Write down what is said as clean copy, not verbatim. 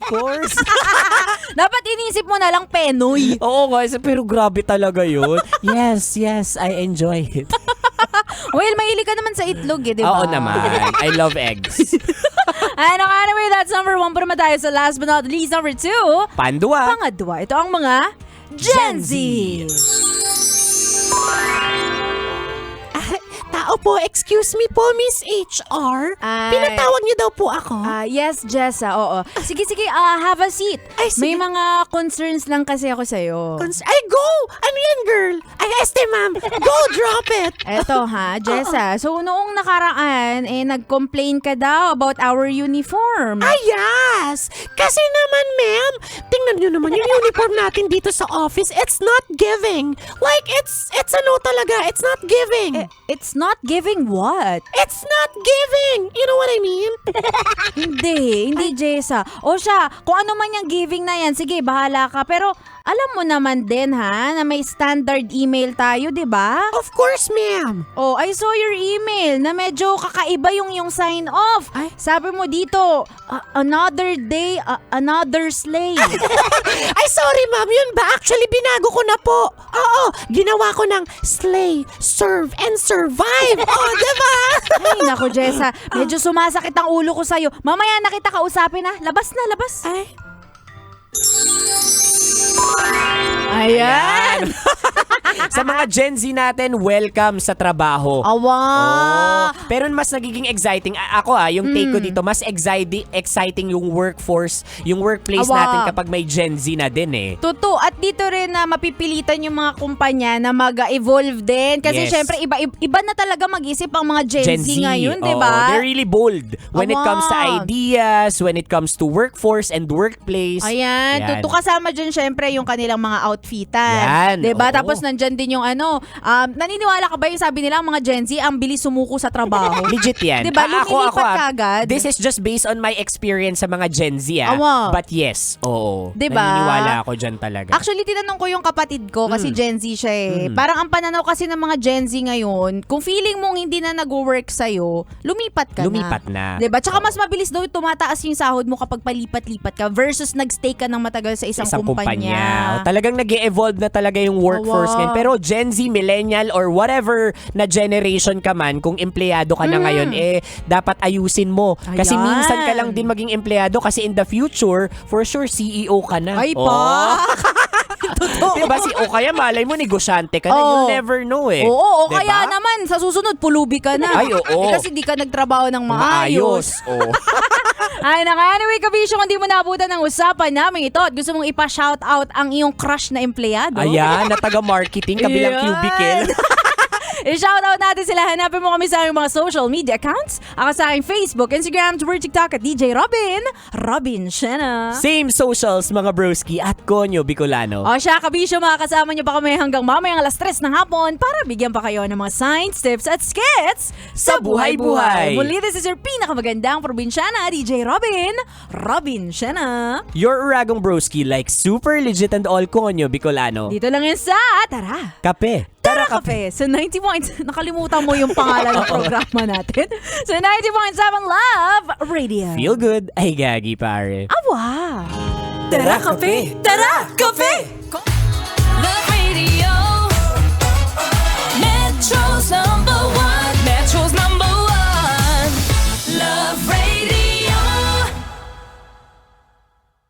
course. Dapat inisip mo na lang Penoy. Oo guys, pero grabe talaga yun. Yes, I enjoy it. Well, mahilig ka naman sa itlog eh, di ba? Oo naman. I love eggs. Anyway, that's number 1. Pero tayo sa last but not least, number 2. Pandua. Pangadwa, ito ang mga Gen Z. Tao po, excuse me po, Miss HR. Pinatawag niyo daw po ako. Yes, Jessa, oo. Sige, have a seat. Ay, sige. May mga concerns lang kasi ako sa'yo. Ay, go! Ano yan, girl? Ay, ma'am. Go, drop it. Eto ha, Jessa. So, noong nakaraan, nag-complain ka daw about our uniform. Ay, yes! Kasi naman, ma'am, tingnan niyo naman yung uniform natin dito sa office. It's not giving. Like, it's ano talaga. It's not giving. It's not giving what? It's not giving. You know what I mean? Hindi, Jessa. O siya, kung ano man yung giving na yan, sige, bahala ka. Pero, alam mo naman din ha, na may standard email tayo, di ba? Of course, ma'am. Oh, I saw your email na medyo kakaiba yung sign off. Ay. Sabi mo dito, another day, another slave. Ay, sorry, ma'am. Yun ba? Actually, binago ko na po. Oo, ginawa ko ng slay, serve, and survive. Oh, diba? Ay, naku, Jessa. Medyo sumasakit ang ulo ko sa'yo. Mamaya na kita kausapin ha. Labas na, labas. Ay. Ayan. Sa mga Gen Z natin, welcome sa trabaho. Awa. Oh, pero mas nagiging exciting. Ako yung take ko dito, mas exciting yung workforce, yung workplace Awa. natin kapag may Gen Z na din eh. Totoo. At dito rin na mapipilitan yung mga kumpanya na mag-evolve din. Kasi Yes. syempre, iba na talaga mag-isip ang mga Gen Z ngayon, di Oo, ba? they're really bold when it Awa. comes to ideas, when it comes to workforce and workplace. Ayan, Yan. kasama dyan syempre yung kanilang mga outfitan. Yan, Diba? oo. Tapos nandyan din yung naniniwala ka ba yung sabi nila mga Gen Z, ang bilis sumuko sa trabaho? Legit yan. Diba? Ako, Lumilipat kagad. This is just based on my experience sa mga Gen Z Awa. But yes, oo. Diba? Naniniwala ako dyan talaga. Actually, tinanong ko yung kapatid ko kasi Gen Z siya eh. Parang ang pananaw kasi ng mga Gen Z ngayon, kung feeling mong hindi na nag-work sa'yo, lumipat ka Lumipat na. Diba? Tsaka mas mabilis daw tumataas yung sahod mo kapag palipat-lipat ka versus nag-stay ka ng matagal sa isang kumpanya. Talagang nag-e-evolve na talaga yung workforce Awa. ngayon. Pero Gen Z, millennial, or whatever na generation ka man, kung empleyado ka na ngayon, dapat ayusin mo. Kasi Ayan. minsan ka lang din maging empleyado kasi in the future, for sure, CEO ka na. Ay pa! Totoo. Diba? O kaya malay mo, negosyante ka na. Oo. You'll never know eh. Oo, o Diba? kaya naman, sa susunod, pulubi ka na. Ay, oo. Kasi di ka nagtrabaho ng maayos. Oo. Ay, anyway, kabisyo, kung di mo naabutan ng usapan namin ito at gusto mong ipa-shoutout ang iyong crush na empleyado. Ayan, na taga-marketing, kabilang Ayan. cubicle. I-shoutout natin sila. Hanapin mo kami sa aming mga social media accounts. Ako sa aking Facebook, Instagram, Twitter, TikTok at DJ Robin Shena. Same socials, mga broski, at Konyo Bicolano. O siya, kabisyo, makakasama niyo pa kami hanggang mamayang alas 3 ng hapon para bigyan pa kayo ng mga signs, tips at skits Sa buhay-buhay. Muli, this is your pinakamagandang probinsyana, DJ Robin Shena. Your Uragong broski, like super legit and all Konyo Bicolano. Dito lang yan sa Tara! Kape. Tara Cafe! So 90 nakalimutan mo yung pangalan ng programa natin. So 90.7 Love Radio. Feel good. Ay, gagi pare. Awa! Tara, Kape! Tara Cafe!